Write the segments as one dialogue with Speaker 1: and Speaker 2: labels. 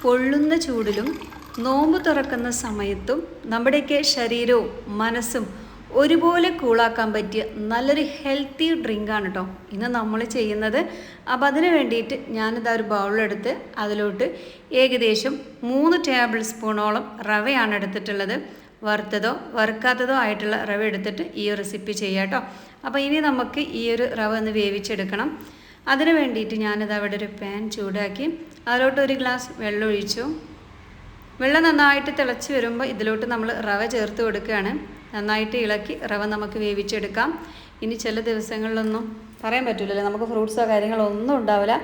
Speaker 1: പൊള്ളുന്ന ചൂടിലും നോമ്പ് തുറക്കുന്ന സമയത്തും നമ്മുടെയൊക്കെ ശരീരവും മനസ്സും ഒരുപോലെ കൂളാക്കാൻ പറ്റിയ നല്ലൊരു ഹെൽത്തി ഡ്രിങ്കാണ് കേട്ടോ ഇന്ന് നമ്മൾ ചെയ്യുന്നത്. അപ്പോൾ അതിന് വേണ്ടിയിട്ട് ഞാനിതാ ഒരു ബൗളെടുത്ത് അതിലോട്ട് ഏകദേശം 3 ടേബിൾ സ്പൂണോളം റവയാണ് എടുത്തിട്ടുള്ളത്. വറുത്തതോ വറുക്കാത്തതോ ആയിട്ടുള്ള റവ എടുത്തിട്ട് ഈ റെസിപ്പി ചെയ്യാം കേട്ടോ. അപ്പോൾ ഇനി നമുക്ക് ഈ ഒരു റവ ഒന്ന് വേവിച്ചെടുക്കണം. അതിന് വേണ്ടിയിട്ട് ഞാനിത് അവിടെ ഒരു പാൻ ചൂടാക്കി അതിലോട്ട് 1 ഗ്ലാസ് വെള്ളം ഒഴിച്ചു. വെള്ളം നന്നായിട്ട് തിളച്ച് വരുമ്പോൾ ഇതിലോട്ട് നമ്മൾ റവ ചേർത്ത് കൊടുക്കുകയാണ്. നന്നായിട്ട് ഇളക്കി റവ നമുക്ക് വേവിച്ചെടുക്കാം. ഇനി ചില ദിവസങ്ങളിലൊന്നും പറയാൻ പറ്റില്ലല്ലോ, നമുക്ക് ഫ്രൂട്ട്സോ കാര്യങ്ങളോ ഒന്നും ഉണ്ടാവില്ല.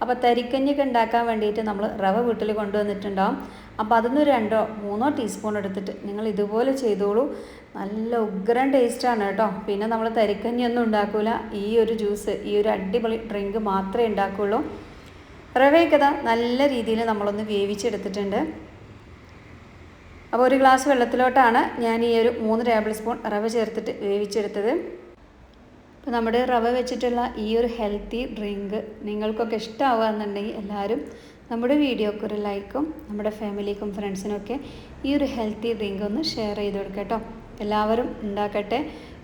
Speaker 1: അപ്പോൾ തരിക്കഞ്ഞൊക്കെ ഉണ്ടാക്കാൻ വേണ്ടിയിട്ട് നമ്മൾ റവ വീട്ടിൽ കൊണ്ടുവന്നിട്ടുണ്ടാവും. അപ്പോൾ അതൊന്ന് 2 or 3 ടീസ്പൂൺ എടുത്തിട്ട് നിങ്ങൾ ഇതുപോലെ ചെയ്തോളൂ. നല്ല ഉഗ്രൻ ടേസ്റ്റാണ് കേട്ടോ. പിന്നെ നമ്മൾ തരിക്കഞ്ഞൊന്നും ഉണ്ടാക്കില്ല, ഈ ഒരു ജ്യൂസ്, ഈ ഒരു അടിപൊളി ഡ്രിങ്ക് മാത്രമേ ഉണ്ടാക്കുകയുള്ളൂ. റവയൊക്കെ നല്ല രീതിയിൽ നമ്മളൊന്ന് വേവിച്ചെടുത്തിട്ടുണ്ട്. അപ്പോൾ 1 ഗ്ലാസ് വെള്ളത്തിലോട്ടാണ് ഞാൻ ഈ ഒരു 3 ടേബിൾ സ്പൂൺ റവ ചേർത്തിട്ട് വേവിച്ചെടുത്തത്. അപ്പോൾ നമ്മുടെ റവ വെച്ചിട്ടുള്ള ഈ ഒരു ഹെൽത്തി ഡ്രിങ്ക് നിങ്ങൾക്കൊക്കെ ഇഷ്ടമാവുകയെന്നുണ്ടെങ്കിൽ എല്ലാവരും നമ്മുടെ വീഡിയോക്ക് ഒരു ലൈക്കും നമ്മുടെ ഫാമിലിക്കും ഫ്രണ്ട്സിനൊക്കെ ഈ ഒരു ഹെൽത്തി ഡ്രിങ്ക് ഒന്ന് ഷെയർ ചെയ്ത് കൊടുക്കുക കേട്ടോ. എല്ലാവരും ഉണ്ടാക്കട്ടെ.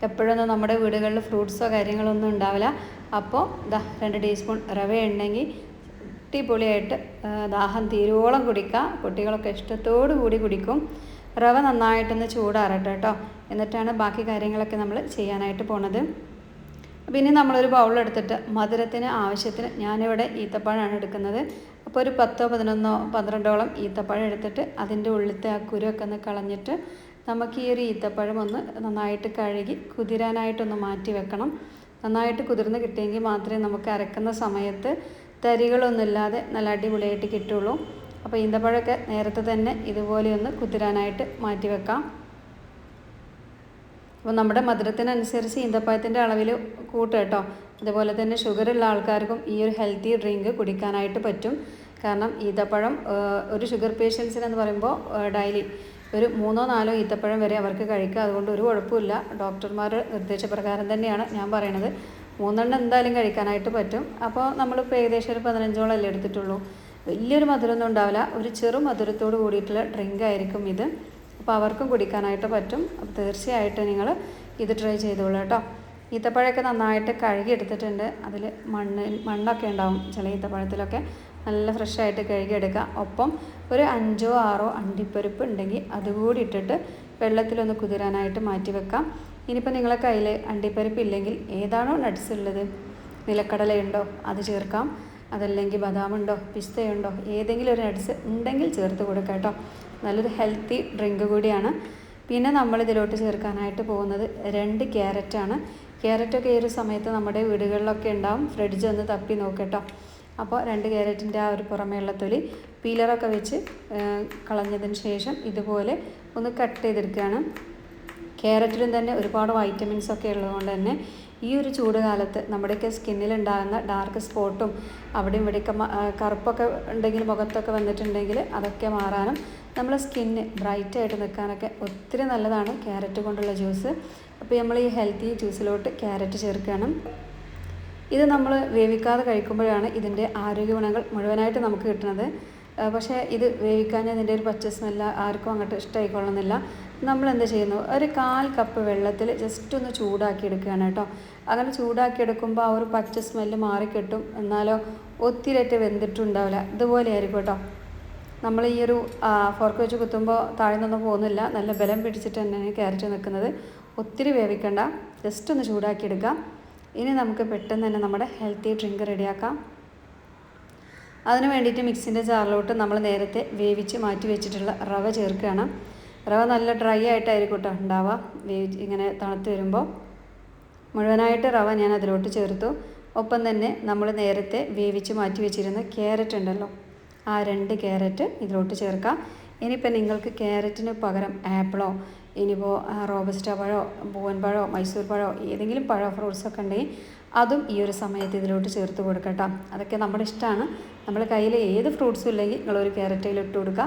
Speaker 1: എപ്പോഴൊന്നും നമ്മുടെ വീടുകളിൽ ഫ്രൂട്ട്സോ കാര്യങ്ങളൊന്നും ഉണ്ടാവില്ല. അപ്പോൾ 2 ടീസ്പൂൺ റവ ഉണ്ടെങ്കിൽ അടിപൊളിയായിട്ട് ദാഹം തീരോളം കുടിക്കാം. കുട്ടികളൊക്കെ ഇഷ്ടത്തോടു കൂടി കുടിക്കും. റവ നന്നായിട്ടൊന്ന് ചൂടാറട്ടെ കേട്ടോ. എന്നിട്ടാണ് ബാക്കി കാര്യങ്ങളൊക്കെ നമ്മൾ ചെയ്യാനായിട്ട് പോണത്. പിന്നെ നമ്മളൊരു ബൗളെടുത്തിട്ട് മധുരത്തിന് ആവശ്യത്തിന് ഞാനിവിടെ ഈത്തപ്പഴമാണ് എടുക്കുന്നത്. അപ്പോൾ ഒരു 10, 11, 12ഓളം ഈത്തപ്പഴം എടുത്തിട്ട് അതിൻ്റെ ഉള്ളിലത്തെ ആ കുരുവൊക്കെ ഒന്ന് കളഞ്ഞിട്ട് നമുക്ക് ഈ ഒരു ഈത്തപ്പഴം ഒന്ന് നന്നായിട്ട് കഴുകി കുതിരാനായിട്ടൊന്ന് മാറ്റി വെക്കണം. നന്നായിട്ട് കുതിർന്ന് കിട്ടിയെങ്കിൽ മാത്രമേ നമുക്ക് അരക്കുന്ന സമയത്ത് തരികളൊന്നുമില്ലാതെ നല്ല അടിപൊളിയായിട്ട് കിട്ടുള്ളൂ. അപ്പോൾ ഈന്തപ്പഴമൊക്കെ നേരത്തെ തന്നെ ഇതുപോലെ ഒന്ന് കുതിരാനായിട്ട് മാറ്റി വെക്കാം. അപ്പോൾ നമ്മുടെ മധുരത്തിനനുസരിച്ച് ഈന്തപ്പഴത്തിൻ്റെ അളവിൽ കൂട്ടുക കേട്ടോ. അതുപോലെ തന്നെ ഷുഗറുള്ള ആൾക്കാർക്കും ഈ ഒരു ഹെൽത്തി ഡ്രിങ്ക് കുടിക്കാനായിട്ട് പറ്റും. കാരണം ഈത്തപ്പഴം ഒരു ഷുഗർ പേഷ്യൻസിനെന്ന് പറയുമ്പോൾ ഡെയിലി ഒരു 3 or 4 ഈത്തപ്പഴം വരെ അവർക്ക് കഴിക്കുക. അതുകൊണ്ട് ഒരു കുഴപ്പമില്ല. ഡോക്ടർമാർ നിർദ്ദേശപ്രകാരം തന്നെയാണ് ഞാൻ പറയണത്. 3 എന്തായാലും കഴിക്കാനായിട്ട് പറ്റും. അപ്പോൾ നമ്മളിപ്പോൾ ഏകദേശം ഒരു 15ഓളം അല്ലേ എടുത്തിട്ടുള്ളൂ. വലിയൊരു മധുരമൊന്നും ഉണ്ടാവില്ല. ഒരു ചെറു മധുരത്തോട് കൂടിയിട്ടുള്ള ഡ്രിങ്ക് ആയിരിക്കും ഇത്. അപ്പോൾ അവർക്കും കുടിക്കാനായിട്ട് പറ്റും. അപ്പോൾ തീർച്ചയായിട്ടും നിങ്ങൾ ഇത് ട്രൈ ചെയ്തോളൂ കേട്ടോ. ഈത്തപ്പഴമൊക്കെ നന്നായിട്ട് കഴുകി എടുത്തിട്ടുണ്ട്. അതിൽ മണ്ണൊക്കെ ഉണ്ടാവും ചില ഈത്തപ്പഴത്തിലൊക്കെ. നല്ല ഫ്രഷായിട്ട് കഴുകിയെടുക്കുക. ഒപ്പം ഒരു 5 or 6 അണ്ടിപ്പരിപ്പ് ഉണ്ടെങ്കിൽ അതുകൂടി ഇട്ടിട്ട് വെള്ളത്തിലൊന്ന് കുതിരാനായിട്ട് മാറ്റി വെക്കാം. ഇനിയിപ്പോൾ നിങ്ങളെ കയ്യിൽ അണ്ടിപ്പരിപ്പ് ഇല്ലെങ്കിൽ ഏതാണോ നട്ട്സ് ഉള്ളത്, നിലക്കടലയുണ്ടോ അത് ചേർക്കാം. അതല്ലെങ്കിൽ ബദാമുണ്ടോ പിസ്തയുണ്ടോ ഏതെങ്കിലും ഒരു നട്ട്സ് ഉണ്ടെങ്കിൽ ചേർത്ത് കൊടുക്കാം കേട്ടോ. നല്ലൊരു ഹെൽത്തി ഡ്രിങ്ക് കൂടിയാണ്. പിന്നെ നമ്മളിതിലോട്ട് ചേർക്കാനായിട്ട് പോകുന്നത് 2 ക്യാരറ്റാണ്. ക്യാരറ്റൊക്കെ ഈ ഒരു സമയത്ത് നമ്മുടെ വീടുകളിലൊക്കെ ഉണ്ടാവും. ഫ്രിഡ്ജ് ഒന്ന് തപ്പി നോക്കട്ടോ. അപ്പോൾ 2 ക്യാരറ്റിൻ്റെ ആ ഒരു പുറമേയുള്ള തൊലി പീലറൊക്കെ വെച്ച് കളഞ്ഞതിന് ശേഷം ഇതുപോലെ ഒന്ന് കട്ട് ചെയ്തെടുക്കുകയാണ്. ക്യാരറ്റിലും തന്നെ ഒരുപാട് വൈറ്റമിൻസ് ഒക്കെ ഉള്ളതുകൊണ്ട് തന്നെ ഈ ഒരു ചൂട് കാലത്ത് നമ്മുടെയൊക്കെ സ്കിന്നിലുണ്ടാകുന്ന ഡാർക്ക് സ്പോട്ടും അവിടെയും ഇവിടെയൊക്കെ കറുപ്പൊക്കെ ഉണ്ടെങ്കിൽ മുഖത്തൊക്കെ വന്നിട്ടുണ്ടെങ്കിൽ അതൊക്കെ മാറാനും നമ്മളെ സ്കിന്ന് ബ്രൈറ്റായിട്ട് നിൽക്കാനൊക്കെ ഒത്തിരി നല്ലതാണ് ക്യാരറ്റ് കൊണ്ടുള്ള ജ്യൂസ്. അപ്പോൾ നമ്മൾ ഈ ഹെൽത്തി ജ്യൂസിലോട്ട് ക്യാരറ്റ് ചേർക്കണം. ഇത് നമ്മൾ വേവിക്കാതെ കഴിക്കുമ്പോഴാണ് ഇതിൻ്റെ ആരോഗ്യ ഗുണങ്ങൾ മുഴുവനായിട്ട് നമുക്ക് കിട്ടുന്നത്. പക്ഷേ ഇത് വേവിക്കാൻ ഇതിൻ്റെ ഒരു പച്ച സ്മെല്ല് ആർക്കും അങ്ങോട്ട് ഇഷ്ടമായിക്കൊള്ളുന്നില്ല. നമ്മൾ എന്താ ചെയ്യുന്നു, ഒരു 1/4 കപ്പ് വെള്ളത്തിൽ ജസ്റ്റ് ഒന്ന് ചൂടാക്കി എടുക്കുകയാണ് കേട്ടോ. അങ്ങനെ ചൂടാക്കി എടുക്കുമ്പോൾ ആ ഒരു പച്ച സ്മെല്ല് മാറിക്കിട്ടും. എന്നാലോ ഒത്തിരിയായിട്ട് വെന്തിട്ടുണ്ടാവില്ല. ഇതുപോലെ ആയിരിക്കും കേട്ടോ. നമ്മൾ ഈ ഒരു ഫോർക്ക് വെച്ച് കുത്തുമ്പോൾ താഴ്ന്നൊന്നും പോകുന്നില്ല. നല്ല ബലം പിടിച്ചിട്ട് തന്നെയാണ് ക്യാരറ്റ് നിൽക്കുന്നത്. ഒത്തിരി വേവിക്കണ്ട, ജസ്റ്റ് ഒന്ന് ചൂടാക്കി എടുക്കാം. ഇനി നമുക്ക് പെട്ടെന്ന് തന്നെ നമ്മുടെ ഹെൽത്തി ഡ്രിങ്ക് റെഡിയാക്കാം. അതിന് വേണ്ടിയിട്ട് മിക്സിൻ്റെ ജാറിലോട്ട് നമ്മൾ നേരത്തെ വേവിച്ച് മാറ്റി വെച്ചിട്ടുള്ള റവ ചേർക്കുകയാണ്. റവ നല്ല ഡ്രൈ ആയിട്ടായിരിക്കും കേട്ടോ ഉണ്ടാവുക. ഇങ്ങനെ തണുത്ത് വരുമ്പോൾ മുഴുവനായിട്ട് റവ ഞാൻ അതിലോട്ട് ചേർത്തു. ഒപ്പം തന്നെ നമ്മൾ നേരത്തെ വേവിച്ച് മാറ്റി വെച്ചിരുന്ന ക്യാരറ്റ് ഉണ്ടല്ലോ, ആ 2 ക്യാരറ്റ് ഇതിലോട്ട് ചേർക്കാം. ഇനിയിപ്പോൾ നിങ്ങൾക്ക് ക്യാരറ്റിന് പകരം ആപ്പിളോ ഇനിയിപ്പോൾ റോബസ്റ്റ പഴമോ പൂവൻ പഴമോ മൈസൂർ പഴമോ ഏതെങ്കിലും ഫ്രൂട്ട്സൊക്കെ ഉണ്ടെങ്കിൽ അതും ഈ ഒരു സമയത്ത് ഇതിലോട്ട് ചേർത്ത് കൊടുക്കട്ടോ. അതൊക്കെ നമ്മുടെ ഇഷ്ടമാണ്. നമ്മുടെ കയ്യിൽ ഏത് ഫ്രൂട്ട്സും ഇല്ലെങ്കിൽ നിങ്ങളൊരു ക്യാരറ്റിൽ ഇട്ട് കൊടുക്കുക.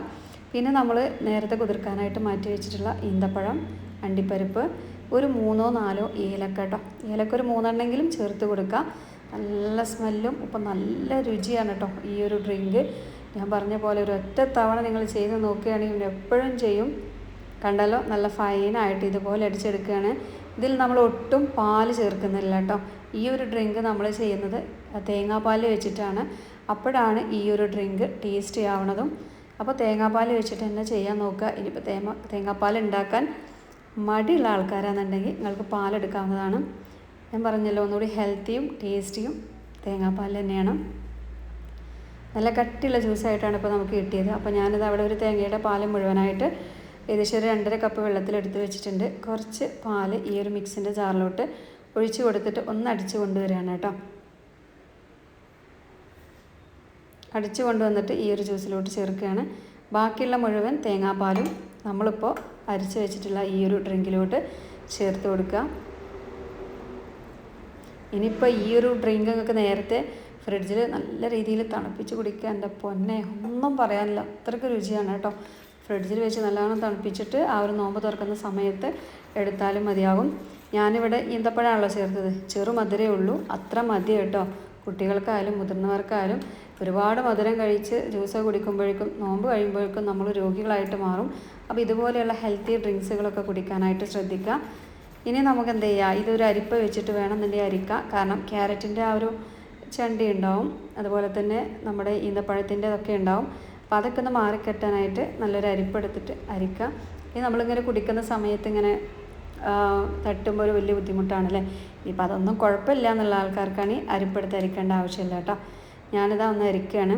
Speaker 1: പിന്നെ നമ്മൾ നേരത്തെ കുതിർക്കാനായിട്ട് മാറ്റി വെച്ചിട്ടുള്ള ഈന്തപ്പഴം, അണ്ടിപ്പരിപ്പ്, ഒരു 3 or 4 ഏലക്ക കേട്ടോ. ഏലക്ക ഒരു 3 എണ്ണമെങ്കിലും ചേർത്ത് കൊടുക്കുക. നല്ല സ്മെല്ലും ഇപ്പം നല്ല രുചിയാണ് കേട്ടോ ഈ ഒരു ഡ്രിങ്ക്. ഞാൻ പറഞ്ഞ പോലെ ഒരു ഒറ്റ തവണ നിങ്ങൾ ചെയ്ത് നോക്കുകയാണെങ്കിൽ എപ്പോഴും ചെയ്യും. കണ്ടല്ലോ, നല്ല ഫൈനായിട്ട് ഇതുപോലെ അടിച്ചെടുക്കുകയാണ്. ഇതിൽ നമ്മൾ ഒട്ടും പാൽ ചേർക്കുന്നില്ല കേട്ടോ. ഈ ഒരു ഡ്രിങ്ക് നമ്മൾ ചെയ്യുന്നത് തേങ്ങാപ്പാൽ വെച്ചിട്ടാണ്. അപ്പോഴാണ് ഈ ഒരു ഡ്രിങ്ക് ടേസ്റ്റി ആവണതും. അപ്പോൾ തേങ്ങാപ്പാൽ വെച്ചിട്ട് തന്നെ ചെയ്യാൻ നോക്കുക. ഇനിയിപ്പോൾ തേങ്ങാപ്പാൽ ഉണ്ടാക്കാൻ മടിയുള്ള ആൾക്കാരാണെന്നുണ്ടെങ്കിൽ നിങ്ങൾക്ക് പാലെടുക്കാവുന്നതാണ്. ഞാൻ പറഞ്ഞല്ലോ, ഒന്നുകൂടി ഹെൽത്തിയും ടേസ്റ്റിയും തേങ്ങാപ്പാൽ തന്നെയാണ്. നല്ല കട്ടിയുള്ള ജ്യൂസായിട്ടാണ് ഇപ്പോൾ നമുക്ക് കിട്ടിയത്. അപ്പോൾ ഞാനിത് അവിടെ ഒരു തേങ്ങയുടെ പാൽ മുഴുവനായിട്ട് ഏകദേശം ഒരു 2.5 കപ്പ് വെള്ളത്തിലെടുത്ത് വെച്ചിട്ടുണ്ട്. കുറച്ച് പാൽ ഈ ഒരു മിക്സിൻ്റെ ജാറിലോട്ട് ഒഴിച്ച് കൊടുത്തിട്ട് ഒന്ന് അടിച്ച് കൊണ്ടുവരികയാണ് കേട്ടോ. അടിച്ച് കൊണ്ടുവന്നിട്ട് ഈ ഒരു ജ്യൂസിലോട്ട് ചേർക്കുകയാണ്. ബാക്കിയുള്ള മുഴുവൻ തേങ്ങാപ്പാലും നമ്മളിപ്പോൾ അരിച്ച് വെച്ചിട്ടുള്ള ഈ ഒരു ഡ്രിങ്കിലോട്ട് ചേർത്ത് കൊടുക്കുക. ഇനിയിപ്പോൾ ഈ ഒരു ഡ്രിങ്ക് നിങ്ങൾക്ക് നേരത്തെ ഫ്രിഡ്ജിൽ നല്ല രീതിയിൽ തണുപ്പിച്ച് കുടിക്കുക. എൻ്റെ പൊന്നെ, ഒന്നും പറയാനില്ല, അത്രയ്ക്ക് രുചിയാണ് കേട്ടോ. ഫ്രിഡ്ജിൽ വെച്ച് നല്ലോണം തണുപ്പിച്ചിട്ട് ആ ഒരു നോമ്പ് തുറക്കുന്ന സമയത്ത് എടുത്താലും മതിയാകും. ഞാനിവിടെ ഈന്തപ്പഴമാണല്ലോ ചേർത്തത്. ചെറു മധുരമേ ഉള്ളൂ, അത്ര മതി കേട്ടോ. കുട്ടികൾക്കായാലും മുതിർന്നവർക്കായാലും ഒരുപാട് മധുരം കഴിച്ച് ജ്യൂസ് കുടിക്കുമ്പോഴേക്കും നോമ്പ് കഴിയുമ്പോഴേക്കും നമ്മൾ രോഗികളായിട്ട് മാറും. അപ്പോൾ ഇതുപോലെയുള്ള ഹെൽത്തി ഡ്രിങ്ക്സുകളൊക്കെ കുടിക്കാനായിട്ട് ശ്രദ്ധിക്കുക. ഇനി നമുക്ക് എന്ത് ചെയ്യുക, ഇതൊരു അരിപ്പ വെച്ചിട്ട് വേണമെന്നുണ്ടെങ്കിൽ അരിക്കുക. കാരണം ക്യാരറ്റിൻ്റെ ആ ഒരു ചണ്ടി ഉണ്ടാവും, അതുപോലെ തന്നെ നമ്മുടെ ഈന്തപ്പഴത്തിൻ്റെതൊക്കെ ഉണ്ടാവും. അപ്പോൾ അതൊക്കെ ഒന്ന് മാറിക്കെട്ടാനായിട്ട് നല്ലൊരു അരിപ്പെടുത്തിട്ട് അരിക്കുക. ഇനി നമ്മളിങ്ങനെ കുടിക്കുന്ന സമയത്ത് ഇങ്ങനെ തട്ടുമ്പോൾ ഒരു വലിയ ബുദ്ധിമുട്ടാണല്ലേ. ഇപ്പം അതൊന്നും കുഴപ്പമില്ല എന്നുള്ള ആൾക്കാർക്കാണ് ഈ അരിപ്പെടുത്ത് അരിക്കേണ്ട ആവശ്യമില്ല കേട്ടോ. ഞാനിതാ ഒന്ന് അരിക്കുകയാണ്.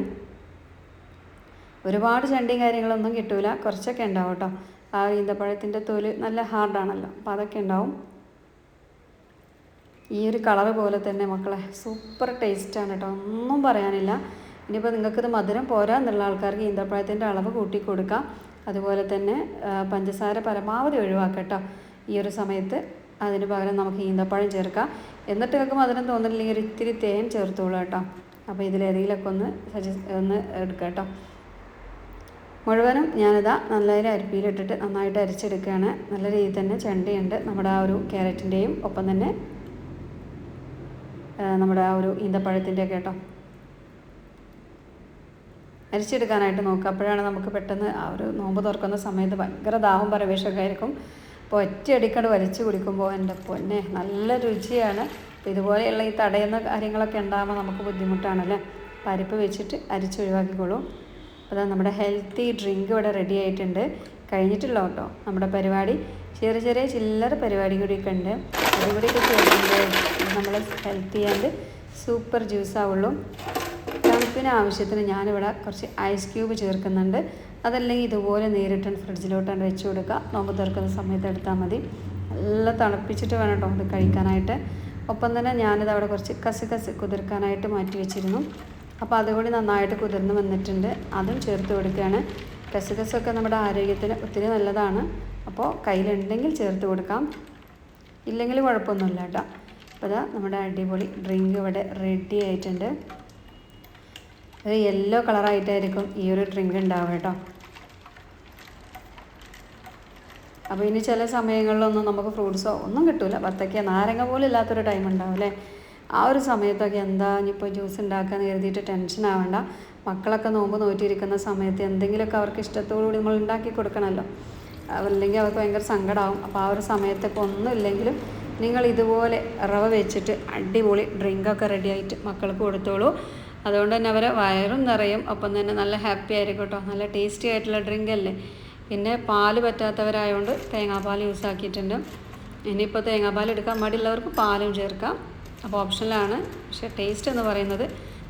Speaker 1: ഒരുപാട് ചണ്ടിയും കാര്യങ്ങളൊന്നും കിട്ടില്ല, കുറച്ചൊക്കെ ഉണ്ടാവും കേട്ടോ. ആ ഈന്തപ്പഴത്തിൻ്റെ തോല് നല്ല ഹാർഡാണല്ലോ, അപ്പോൾ അതൊക്കെ ഉണ്ടാവും. ഈ ഒരു കളറ് പോലെ തന്നെ മക്കളെ സൂപ്പർ ടേസ്റ്റാണ് കേട്ടോ, ഒന്നും പറയാനില്ല. ഇനിയിപ്പോൾ നിങ്ങൾക്കിത് മധുരം പോരാ എന്നുള്ള ആൾക്കാർക്ക് ഈന്തപ്പഴത്തിൻ്റെ അളവ് കൂട്ടി കൊടുക്കാം. അതുപോലെ തന്നെ പഞ്ചസാര പരമാവധി ഒഴിവാക്കാം കേട്ടോ ഈ ഒരു സമയത്ത്. അതിന് പകരം നമുക്ക് ഈന്തപ്പഴം ചേർക്കാം. എന്നിട്ട് നിങ്ങൾക്ക് മധുരം തോന്നില്ലെങ്കിൽ ഒരു ഇത്തിരി തേൻ ചേർത്തോളൂ കേട്ടോ. അപ്പോൾ ഇതിലേതെങ്കിലുമൊക്കെ ഒന്ന് എടുക്കാം കേട്ടോ. മുഴുവനും ഞാനിതാ നല്ലൊരു അരിപ്പിയിലിട്ടിട്ട് നന്നായിട്ട് അരിച്ചെടുക്കുകയാണ്. നല്ല രീതിയിൽ തന്നെ ചണ്ടിയുണ്ട് നമ്മുടെ ആ ഒരു ക്യാരറ്റിൻ്റെയും ഒപ്പം തന്നെ നമ്മുടെ ആ ഒരു ഈന്തപ്പഴത്തിൻ്റെയൊക്കെ കേട്ടോ. അരിച്ചെടുക്കാനായിട്ട് നോക്കുക. അപ്പോഴാണ് നമുക്ക് പെട്ടെന്ന് ആ ഒരു നോമ്പ് തുറക്കുന്ന സമയത്ത് ഭയങ്കര ദാഹം പരവേശമൊക്കെ ആയിരിക്കും. അപ്പോൾ ഒറ്റയടിക്കട് വലിച്ചു കുടിക്കുമ്പോൾ എൻ്റെ പൊന്നെ നല്ല രുചിയാണ്. അപ്പോൾ ഇതുപോലെയുള്ള ഈ തടയുന്ന കാര്യങ്ങളൊക്കെ ഉണ്ടാകുമ്പോൾ നമുക്ക് ബുദ്ധിമുട്ടാണല്ലേ. പരിപ്പ് വെച്ചിട്ട് അരിച്ചൊഴിവാക്കിക്കോളൂ. അപ്പോൾ നമ്മുടെ ഹെൽത്തി ഡ്രിങ്ക് ഇവിടെ റെഡി ആയിട്ടുണ്ട്. കഴിഞ്ഞിട്ടില്ല കേട്ടോ നമ്മുടെ പരിപാടി. ചെറിയ ചെറിയ ചില്ലറ പരിപാടി കൂടിയൊക്കെ ഉണ്ട്. അതും കൂടിയൊക്കെ ചേർക്കുമ്പോൾ നമ്മൾ ഹെൽത്തി ആൻഡ് സൂപ്പർ ജ്യൂസാവുള്ളൂ. തണുപ്പിന് ആവശ്യത്തിന് ഞാനിവിടെ കുറച്ച് ഐസ് ക്യൂബ് ചേർക്കുന്നുണ്ട്. അതല്ലെങ്കിൽ ഇതുപോലെ നേരിട്ട് ഫ്രിഡ്ജിലോട്ടാണ് വെച്ച് കൊടുക്കുക. നോമ്പ് തുറക്കുന്ന സമയത്ത് എടുത്താൽ മതി. നല്ല തണുപ്പിച്ചിട്ട് വേണം കേട്ടോ ഇത് കഴിക്കാനായിട്ട്. ഒപ്പം തന്നെ ഞാനിത് അവിടെ കുറച്ച് കസ് കുതിർക്കാനായിട്ട് മാറ്റി വെച്ചിരുന്നു. അപ്പോൾ അതുകൂടി നന്നായിട്ട് കുതിർന്ന് വന്നിട്ടുണ്ട്. അതും ചേർത്ത് കൊടുക്കുകയാണ്. കസൊക്കെ നമ്മുടെ ആരോഗ്യത്തിന് ഒത്തിരി നല്ലതാണ്. അപ്പോൾ കയ്യിലുണ്ടെങ്കിൽ ചേർത്ത് കൊടുക്കാം, ഇല്ലെങ്കിൽ കുഴപ്പമൊന്നുമില്ല കേട്ടോ. അപ്പോൾ ഇതാ നമ്മുടെ അടിപൊളി ഡ്രിങ്ക് ഇവിടെ റെഡി ആയിട്ടുണ്ട്. ഒരു യെല്ലോ കളറായിട്ടായിരിക്കും ഈ ഒരു ഡ്രിങ്ക് ഉണ്ടാവുക കേട്ടോ. അപ്പോൾ ഇനി ചില സമയങ്ങളിലൊന്നും നമുക്ക് ഫ്രൂട്ട്സോ ഒന്നും കിട്ടില്ല. ബത്തക്ക നാരങ്ങ പോലും ഇല്ലാത്തൊരു ടൈം ഉണ്ടാവും അല്ലേ. ആ ഒരു സമയത്തൊക്കെ എന്താ ഇനിയിപ്പോൾ ജ്യൂസ് ഉണ്ടാക്കാമെന്ന് കരുതിയിട്ട് ടെൻഷൻ ആവേണ്ട. മക്കളൊക്കെ നോമ്പ് നോറ്റിയിരിക്കുന്ന സമയത്ത് എന്തെങ്കിലുമൊക്കെ അവർക്ക് ഇഷ്ടത്തോടുകൂടി നമ്മൾ ഉണ്ടാക്കി കൊടുക്കണമല്ലോ. അല്ലെങ്കിൽ അവർക്ക് ഭയങ്കര സങ്കടമാവും. അപ്പോൾ ആ ഒരു സമയത്തൊക്കെ ഒന്നും ഇല്ലെങ്കിലും നിങ്ങൾ ഇതുപോലെ റവ വെച്ചിട്ട് അടിപൊളി ഡ്രിങ്കൊക്കെ റെഡിയായിട്ട് മക്കൾക്ക് കൊടുത്തോളൂ. അതുകൊണ്ട് തന്നെ അവരെ വയറും നിറയും, ഒപ്പം തന്നെ നല്ല ഹാപ്പി ആയിരിക്കും കേട്ടോ. നല്ല ടേസ്റ്റി ആയിട്ടുള്ള ഡ്രിങ്ക് അല്ലേ. പിന്നെ പാല് പറ്റാത്തവരായതുകൊണ്ട് തേങ്ങാപ്പാൽ യൂസ് ആക്കിയിട്ടുണ്ട്. ഇനിയിപ്പോൾ തേങ്ങാപ്പാൽ എടുക്കാൻ മടിയുള്ളവർക്ക് പാലും ചേർക്കാം. അപ്പോൾ ഓപ്ഷനിലാണ്. പക്ഷേ ടേസ്റ്റ് എന്ന് പറയുന്നത്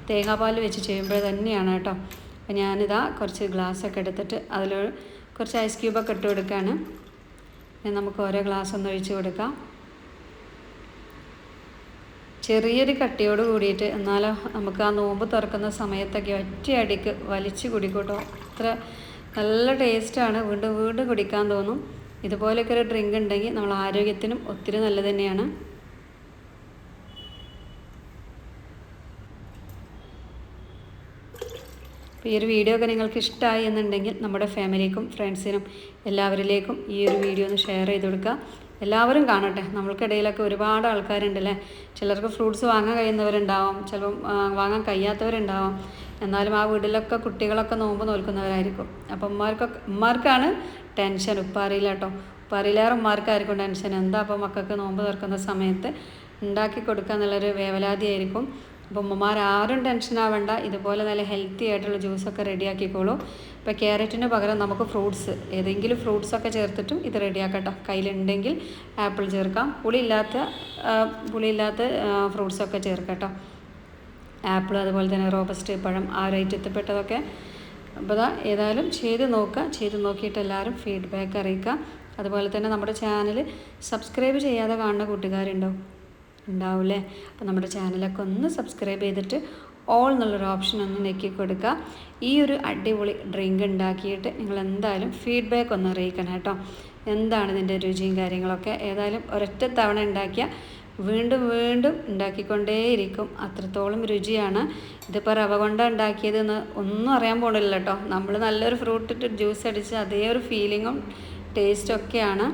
Speaker 1: തേങ്ങാപ്പാൽ വെച്ച് ചെയ്യുമ്പോൾ തന്നെയാണ് കേട്ടോ. അപ്പോൾ ഞാനിതാ കുറച്ച് ഗ്ലാസ്സൊക്കെ എടുത്തിട്ട് അതിൽ കുറച്ച് ഐസ് ക്യൂബൊക്കെ ഇട്ട് കൊടുക്കുകയാണ്. പിന്നെ നമുക്ക് ഓരോ ഗ്ലാസ് ഒന്ന് ഒഴിച്ച് കൊടുക്കാം. ചെറിയൊരു കട്ടിയോട് കൂടിയിട്ട്, എന്നാലോ നമുക്ക് ആ നോമ്പ് തുറക്കുന്ന സമയത്തൊക്കെ ഒറ്റയടിക്ക് വലിച്ചു കുടിക്കൂട്ടോ. അത്ര നല്ല ടേസ്റ്റാണ്. വീണ്ടും വീണ്ടും കുടിക്കാൻ തോന്നും. ഇതുപോലെയൊക്കെ ഒരു ഡ്രിങ്ക് ഉണ്ടെങ്കിൽ നമ്മൾ ആരോഗ്യത്തിനും ഒത്തിരി നല്ലത് തന്നെയാണ്. അപ്പോൾ ഈ ഒരു വീഡിയോ ഒക്കെ നിങ്ങൾക്ക് ഇഷ്ടമായി എന്നുണ്ടെങ്കിൽ നമ്മുടെ ഫാമിലിക്കും ഫ്രണ്ട്സിനും എല്ലാവരിലേക്കും ഈ ഒരു വീഡിയോ ഒന്ന് ഷെയർ ചെയ്ത് കൊടുക്കുക. എല്ലാവരും കാണട്ടെ. നമ്മൾക്കിടയിലൊക്കെ ഒരുപാട് ആൾക്കാരുണ്ടല്ലേ. ചിലർക്ക് ഫ്രൂട്ട്സ് വാങ്ങാൻ കഴിയുന്നവരുണ്ടാവും, ചിലപ്പം വാങ്ങാൻ കഴിയാത്തവരുണ്ടാവും, എന്നാലും ആ വീട്ടിലൊക്കെ കുട്ടികളൊക്കെ നോമ്പ് നോൽക്കുന്നവരായിരിക്കും. അപ്പോൾ ഉമ്മാർക്കാണ് ടെൻഷൻ, ഉപ്പാറിയില്ല കേട്ടോ. ഉപ്പാറിയിലേറെ ഉമ്മാർക്കായിരിക്കും ടെൻഷൻ. എന്താ അപ്പോൾ മക്കൾക്ക് നോമ്പ് തുറക്കുന്ന സമയത്ത് ഉണ്ടാക്കി കൊടുക്കുക എന്നുള്ളൊരു വേവലാതിയായിരിക്കും. അപ്പോൾ ഉമ്മമാരാരും ടെൻഷൻ ആവേണ്ട, ഇതുപോലെ നല്ല ഹെൽത്തി ആയിട്ടുള്ള ജ്യൂസൊക്കെ റെഡിയാക്കിക്കോളൂ. ഇപ്പോൾ ക്യാരറ്റിന് പകരം നമുക്ക് ഫ്രൂട്ട്സ്, ഏതെങ്കിലും ഫ്രൂട്ട്സൊക്കെ ചേർത്തിട്ടും ഇത് റെഡിയാക്കട്ടോ. കയ്യിലുണ്ടെങ്കിൽ ആപ്പിൾ ചേർക്കാം, പുളിയില്ലാത്ത ഫ്രൂട്ട്സൊക്കെ ചേർക്കട്ടോ. ആപ്പിൾ, അതുപോലെ തന്നെ റോബസ്റ്റ് പഴം, ആ ഒരു ഐറ്റത്തിൽപ്പെട്ടതൊക്കെ. അപ്പോൾ ഏതായാലും ചെയ്ത് നോക്കുക. ചെയ്ത് നോക്കിയിട്ട് എല്ലാവരും ഫീഡ്ബാക്ക് അറിയിക്കുക. അതുപോലെ തന്നെ നമ്മുടെ ചാനൽ സബ്സ്ക്രൈബ് ചെയ്യാതെ കാണുന്ന കൂട്ടുകാരുണ്ടോ? ഉണ്ടാവില്ലേ? അപ്പോൾ നമ്മുടെ ചാനലൊക്കെ ഒന്ന് സബ്സ്ക്രൈബ് ചെയ്തിട്ട് ഓൾ എന്നുള്ളൊരു ഓപ്ഷൻ ഒന്ന് നെക്കി കൊടുക്കുക. ഈ ഒരു അടിപൊളി ഡ്രിങ്ക് ഉണ്ടാക്കിയിട്ട് നിങ്ങൾ എന്തായാലും ഫീഡ്ബാക്ക് ഒന്ന് അറിയിക്കണം കേട്ടോ. എന്താണ് ഇതിൻ്റെ രുചിയും കാര്യങ്ങളൊക്കെ. ഏതായാലും ഒരൊറ്റ തവണ ഉണ്ടാക്കിയാൽ വീണ്ടും വീണ്ടും ഉണ്ടാക്കിക്കൊണ്ടേയിരിക്കും, അത്രത്തോളം രുചിയാണ്. ഇതിപ്പോൾ റവ കൊണ്ടാണ് ഉണ്ടാക്കിയതെന്ന് ഒന്നും അറിയാൻ പോകണില്ല കേട്ടോ. നമ്മൾ നല്ലൊരു ഫ്രൂട്ട് ഇട്ട് ജ്യൂസ് അടിച്ച് അതേ ഒരു ഫീലിങ്ങും ടേസ്റ്റൊക്കെയാണ്.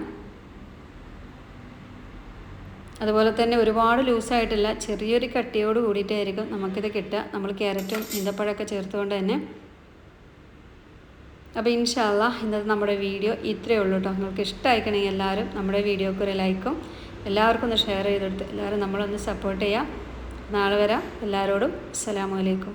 Speaker 1: അതുപോലെ തന്നെ ഒരുപാട് ലൂസായിട്ടില്ല, ചെറിയൊരു കട്ടിയോട് കൂടിയിട്ടായിരിക്കും നമുക്കിത് കിട്ടുക, നമ്മൾ ക്യാരറ്റും ഈന്തപ്പഴമൊക്കെ ചേർത്തുകൊണ്ട് തന്നെ. അപ്പോൾ ഇൻഷാ അല്ലാഹ് ഇന്നത്തെ നമ്മുടെ വീഡിയോ ഇത്രയേ ഉള്ളൂ കേട്ടോ. നിങ്ങൾക്ക് ഇഷ്ടമായിക്കണമെങ്കിൽ എല്ലാവരും നമ്മുടെ വീഡിയോക്ക് ഒരു ലൈക്കും എല്ലാവർക്കും ഒന്ന് ഷെയർ ചെയ്തെടുത്ത് എല്ലാവരും നമ്മളൊന്ന് സപ്പോർട്ട് ചെയ്യാം. നാളെ വരാം. എല്ലാവരോടും അസ്സലാമു അലൈക്കും.